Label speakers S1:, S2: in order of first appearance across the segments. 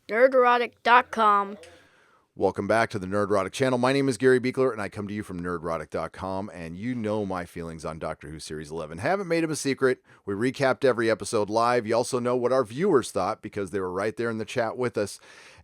S1: nerdrotic.com.
S2: Welcome back to the Nerdrotic channel. My name is Gary Beekler, and I come to you from nerdrotic.com, and you know my feelings on Doctor Who Series 11. Haven't made them a secret. We recapped every episode live. You also know what our viewers thought because they were right there in the chat with us.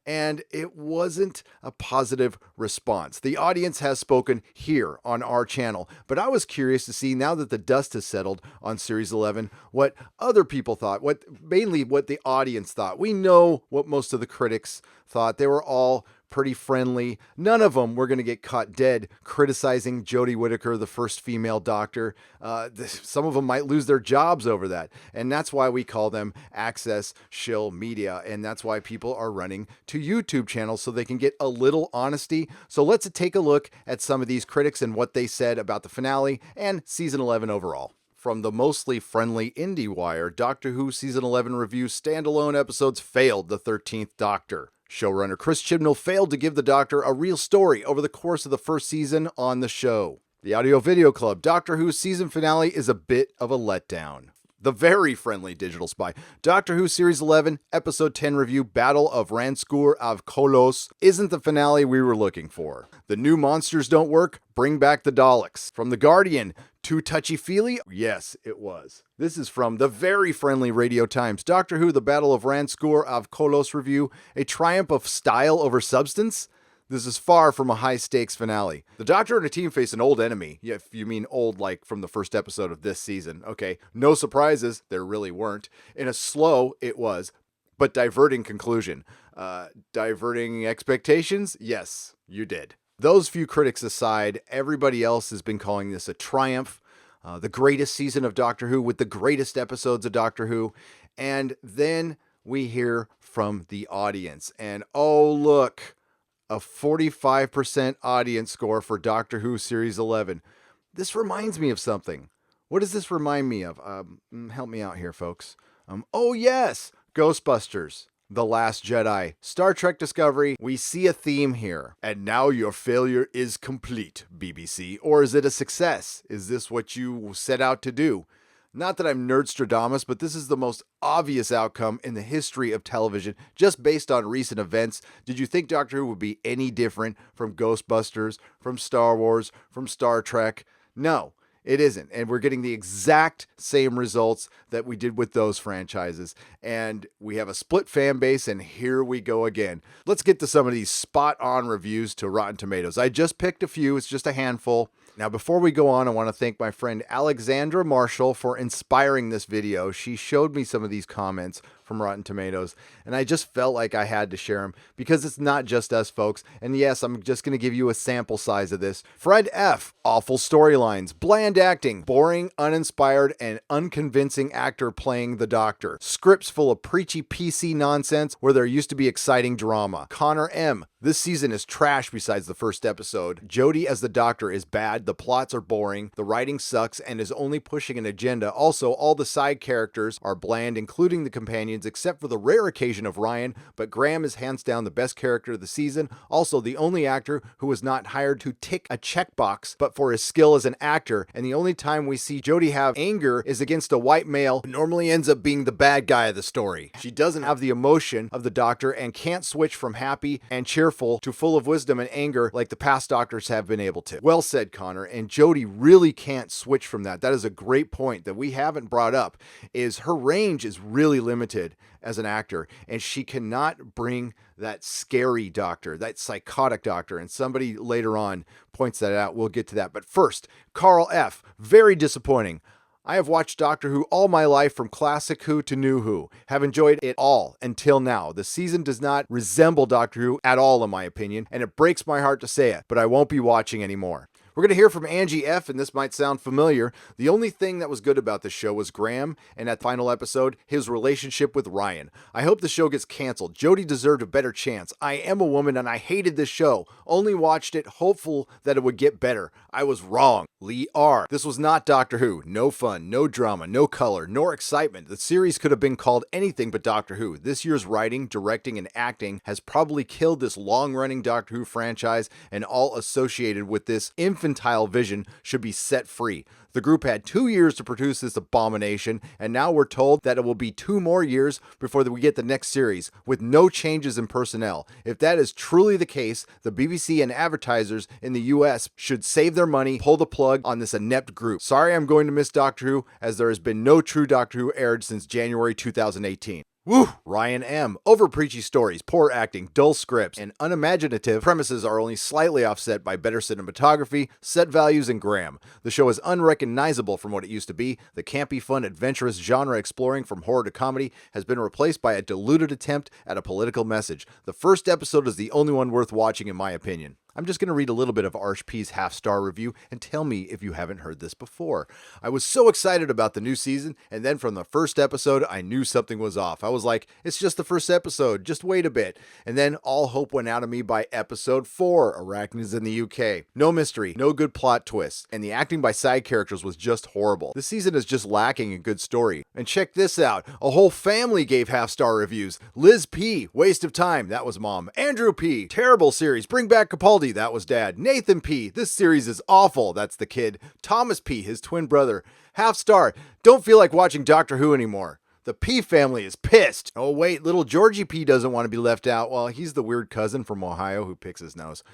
S2: And it wasn't a positive response. The audience has spoken here on our channel, but I was curious to see, now that the dust has settled on Series 11, what other people thought, mainly what the audience thought. We know what most of the critics thought. They were all pretty friendly. None of them were going to get caught dead criticizing Jodie Whittaker, the first female doctor. Some of them might lose their jobs over that. And that's why we call them access shill media. And that's why people are running to YouTube channels so they can get a little honesty. So let's take a look at some of these critics and what they said about the finale and season 11 overall. From the mostly friendly IndieWire, Doctor Who Season 11 review standalone episodes failed the 13th Doctor. Showrunner Chris Chibnall failed to give the Doctor a real story over the course of the first season on the show. The Audio Video Club, Doctor Who's season finale is a bit of a letdown. The very friendly Digital Spy, Doctor Who Series 11, Episode 10 review, Battle of Ranskoor av Kolos, isn't the finale we were looking for. The new monsters don't work, bring back the Daleks. From The Guardian, too touchy-feely? Yes, it was. This is from the very friendly Radio Times, Doctor Who, The Battle of Ranskoor av Kolos review, a triumph of style over substance? This is far from a high-stakes finale. The Doctor and a team face an old enemy. Yeah, if you mean old like from the first episode of this season. Okay, no surprises. There really weren't. In a slow, it was, but diverting conclusion. Diverting expectations? Yes, you did. Those few critics aside, everybody else has been calling this a triumph. The greatest season of Doctor Who with the greatest episodes of Doctor Who. And then we hear from the audience. And oh, look, a 45% audience score for Doctor Who Series 11. This reminds me of something. What does this remind me of? Help me out here, folks. Oh, yes, Ghostbusters, The Last Jedi, Star Trek Discovery. We see a theme here. And now your failure is complete, BBC. Or is it a success? Is this what you set out to do? Not that I'm Nerdstradamus, but this is the most obvious outcome in the history of television, just based on recent events. Did you think Doctor Who would be any different from Ghostbusters, from Star Wars, from Star Trek? No, it isn't. And we're getting the exact same results that we did with those franchises. And we have a split fan base, and here we go again. Let's get to some of these spot-on reviews to Rotten Tomatoes. I just picked a few. It's just a handful. Now, before we go on, I want to thank my friend Alexandra Marshall for inspiring this video. She showed me some of these comments from Rotten Tomatoes, and I just felt like I had to share them because it's not just us, folks. And yes, I'm just going to give you a sample size of this. Fred F., awful storylines, bland acting, boring, uninspired, and unconvincing actor playing the Doctor. Scripts full of preachy PC nonsense where there used to be exciting drama. Connor M., this season is trash besides the first episode. Jodie as the Doctor is bad, the plots are boring, the writing sucks and is only pushing an agenda. Also, all the side characters are bland, including the companions, except for the rare occasion of Ryan, but Graham is hands down the best character of the season. Also, the only actor who was not hired to tick a checkbox, but for his skill as an actor, and the only time we see Jodie have anger is against a white male who normally ends up being the bad guy of the story. She doesn't have the emotion of the Doctor and can't switch from happy and cheerful to full of wisdom and anger like the past Doctors have been able to. Well said, Connor. And Jodie really can't switch from that. That is a great point that we haven't brought up, is her range is really limited as an actor, and she cannot bring that scary Doctor, that psychotic Doctor, and somebody later on points that out. We'll get to that. But first, Carl F., very disappointing. I have watched Doctor Who all my life from classic Who to new Who. Have enjoyed it all until now. The season does not resemble Doctor Who at all in my opinion, and it breaks my heart to say it, but I won't be watching anymore. We're going to hear from Angie F., and this might sound familiar. The only thing that was good about this show was Graham, and that final episode, his relationship with Ryan. I hope the show gets canceled. Jodie deserved a better chance. I am a woman, and I hated this show. Only watched it, hopeful that it would get better. I was wrong. Lee R. This was not Doctor Who. No fun, no drama, no color, nor excitement. The series could have been called anything but Doctor Who. This year's writing, directing, and acting has probably killed this long-running Doctor Who franchise and all associated with this infiltrated infantile vision should be set free. The group had 2 years to produce this abomination, and now we're told that it will be 2 more years before we get the next series, with no changes in personnel. If that is truly the case, the BBC and advertisers in the US should save their money, pull the plug on this inept group. Sorry I'm going to miss Doctor Who, as there has been no true Doctor Who aired since January 2018. Woo! Ryan M. Over preachy stories, poor acting, dull scripts, and unimaginative premises are only slightly offset by better cinematography, set values, and Graham. The show is unrecognizable from what it used to be. The campy, fun, adventurous genre exploring from horror to comedy has been replaced by a diluted attempt at a political message. The first episode is the only one worth watching in my opinion. I'm just going to read a little bit of Arsh P's half-star review and tell me if you haven't heard this before. I was so excited about the new season, and then from the first episode, I knew something was off. I was like, it's just the first episode, just wait a bit. And then all hope went out of me by episode 4, Arachnids in the UK. No mystery, no good plot twists, and the acting by side characters was just horrible. This season is just lacking in good story. And check this out, a whole family gave half-star reviews. Liz P, waste of time, that was mom. Andrew P, terrible series, bring back Capaldi, that was dad. Nathan P, this series is awful, that's the kid. Thomas P, his twin brother. Half star, don't feel like watching Doctor Who anymore. The P family is pissed. Oh wait, little Georgie P doesn't want to be left out. Well, he's the weird cousin from Ohio who picks his nose.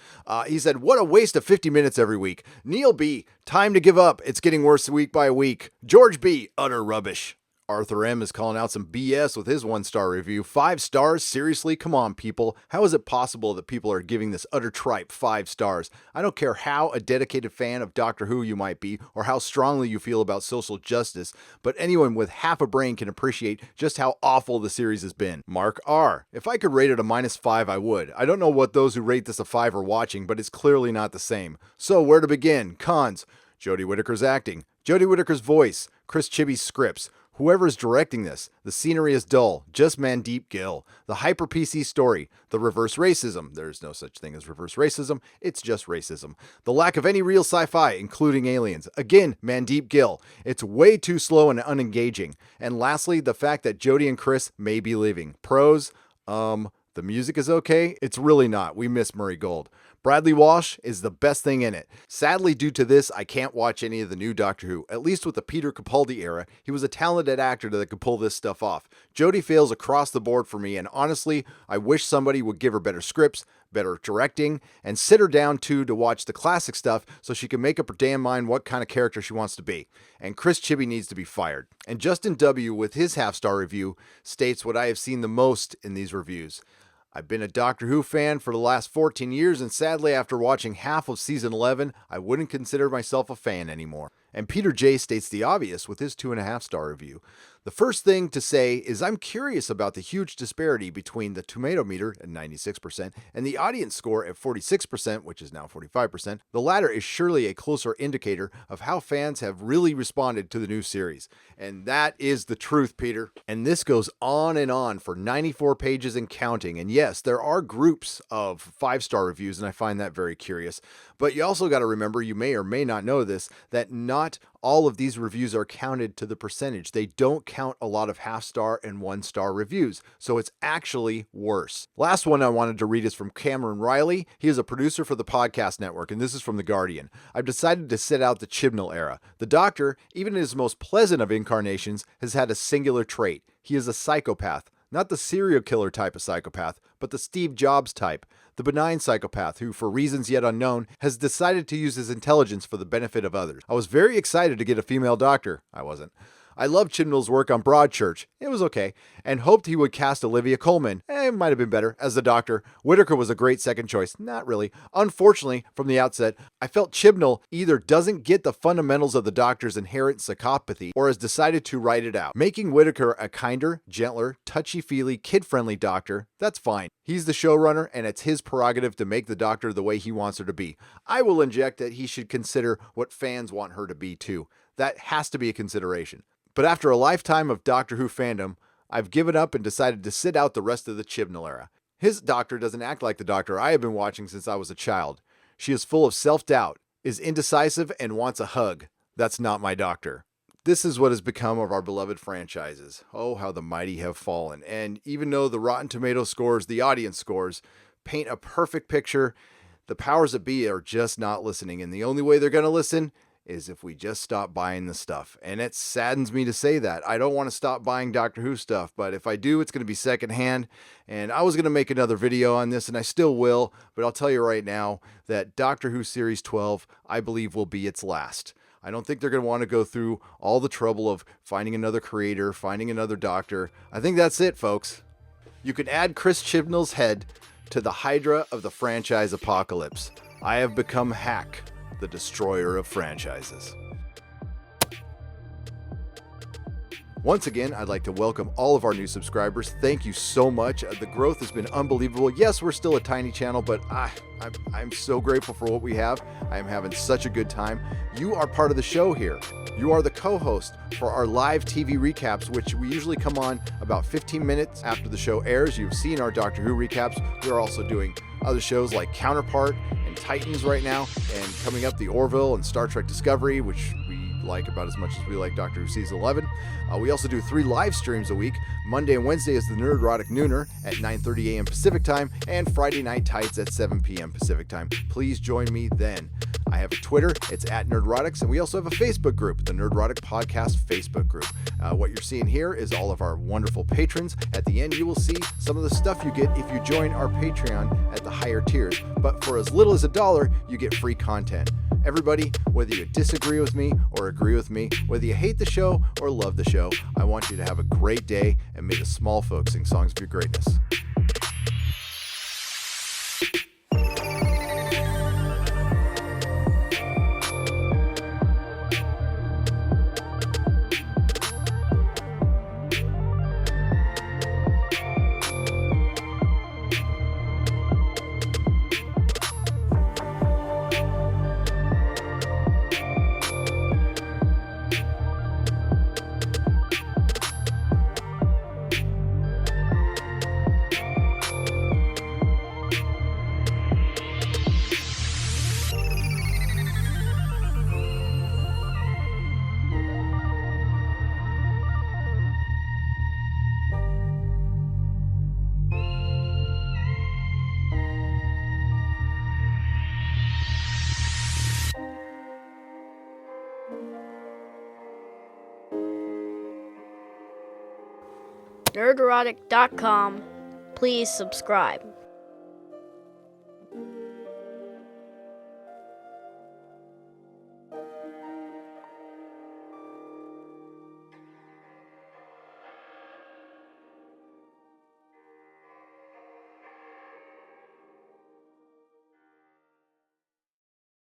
S2: He said, what a waste of 50 minutes every week. Neil B, time to give up. It's getting worse week by week. George B, utter rubbish. Arthur M is calling out some BS with his 1-star review. 5 stars? Seriously? Come on, people. How is it possible that people are giving this utter tripe 5 stars? I don't care how a dedicated fan of Doctor Who you might be, or how strongly you feel about social justice, but anyone with half a brain can appreciate just how awful the series has been. Mark R. If I could rate it a -5, I would. I don't know what those who rate this a 5 are watching, but it's clearly not the same. So where to begin? Cons. Jodie Whittaker's acting. Jodie Whittaker's voice. Chris Chibi's scripts. Whoever is directing this, the scenery is dull, just Mandeep Gill. The hyper PC story, the reverse racism, there's no such thing as reverse racism, it's just racism. The lack of any real sci-fi, including aliens, again, Mandeep Gill. It's way too slow and unengaging. And lastly, the fact that Jodie and Chris may be leaving. Pros, the music is okay, it's really not, we miss Murray Gold. Bradley Walsh is the best thing in it. Sadly, due to this, I can't watch any of the new Doctor Who. At least with the Peter Capaldi era, he was a talented actor that could pull this stuff off. Jodie fails across the board for me, and honestly, I wish somebody would give her better scripts, better directing, and sit her down too to watch the classic stuff so she can make up her damn mind what kind of character she wants to be. And Chris Chibi needs to be fired. And Justin W., with his half-star review, states what I have seen the most in these reviews. I've been a Doctor Who fan for the last 14 years, and sadly, after watching half of season 11, I wouldn't consider myself a fan anymore. And Peter J states the obvious with his 2.5-star review. The first thing to say is I'm curious about the huge disparity between the tomato meter at 96% and the audience score at 46%, which is now 45%. The latter is surely a closer indicator of how fans have really responded to the new series. And that is the truth, Peter. And this goes on and on for 94 pages and counting. And yes, there are groups of 5-star reviews, and I find that very curious. But you also got to remember, you may or may not know this, that not all of these reviews are counted to the percentage. They don't count a lot of half-star and 1-star reviews, so it's actually worse. Last one I wanted to read is from Cameron Riley. He is a producer for the podcast network, and this is from The Guardian. I've decided to sit out the Chibnall era. The Doctor, even in his most pleasant of incarnations, has had a singular trait. He is a psychopath. Not the serial killer type of psychopath, but the Steve Jobs type. The benign psychopath who, for reasons yet unknown, has decided to use his intelligence for the benefit of others. I was very excited to get a female doctor. I wasn't. I loved Chibnall's work on Broadchurch. It was okay. And hoped he would cast Olivia Colman. It might have been better as the Doctor. Whittaker was a great second choice. Not really. Unfortunately, from the outset, I felt Chibnall either doesn't get the fundamentals of the Doctor's inherent psychopathy or has decided to write it out. Making Whittaker a kinder, gentler, touchy-feely, kid-friendly Doctor, that's fine. He's the showrunner, and it's his prerogative to make the Doctor the way he wants her to be. I will inject that he should consider what fans want her to be, too. That has to be a consideration. But after a lifetime of Doctor Who fandom, I've given up and decided to sit out the rest of the Chibnall era. His Doctor doesn't act like the Doctor I have been watching since I was a child. She is full of self-doubt, is indecisive, and wants a hug. That's not my Doctor. This is what has become of our beloved franchises. Oh, how the mighty have fallen. And even though the Rotten Tomatoes scores, the audience scores, paint a perfect picture, The powers that be are just not listening, and the only way they're going to listen is if we just stop buying the stuff. And it saddens me to say that. I don't want to stop buying Doctor Who stuff, but if I do, it's going to be secondhand. And I was going to make another video on this, and I still will, but I'll tell you right now that Doctor Who Series 12, I believe, will be its last. I don't think they're going to want to go through all the trouble of finding another creator, finding another doctor. I think that's it, folks. You can add Chris Chibnall's head to the Hydra of the franchise apocalypse. I have become Hack, the destroyer of franchises. Once again, I'd like to welcome all of our new subscribers. Thank you so much. The growth has been unbelievable. Yes, we're still a tiny channel, but I'm so grateful for what we have. I am having such a good time. You are part of the show here. You are the co-host for our live TV recaps, which we usually come on about 15 minutes after the show airs. You've seen our Doctor Who recaps. We're also doing other shows like Counterpart and Titans right now, and coming up the Orville and Star Trek Discovery, which we like about as much as we like Doctor Who Season 11. We also do 3 live streams a week. Monday and Wednesday is the Nerdrotic Nooner at 9:30 a.m. Pacific Time, and Friday Night Tights at 7 p.m. Pacific Time. Please join me then. I have a Twitter, it's at Nerdrotics, and we also have a Facebook group, the Nerdrotic Podcast Facebook group. What you're seeing here is all of our wonderful patrons. At the end, you will see some of the stuff you get if you join our Patreon at the higher tiers. But for as little as $1, you get free content. Everybody, whether you disagree with me or agree with me, whether you hate the show or love the show, I want you to have a great day, and may the small folks sing songs of your greatness.
S1: Nerderotic.com. Please subscribe.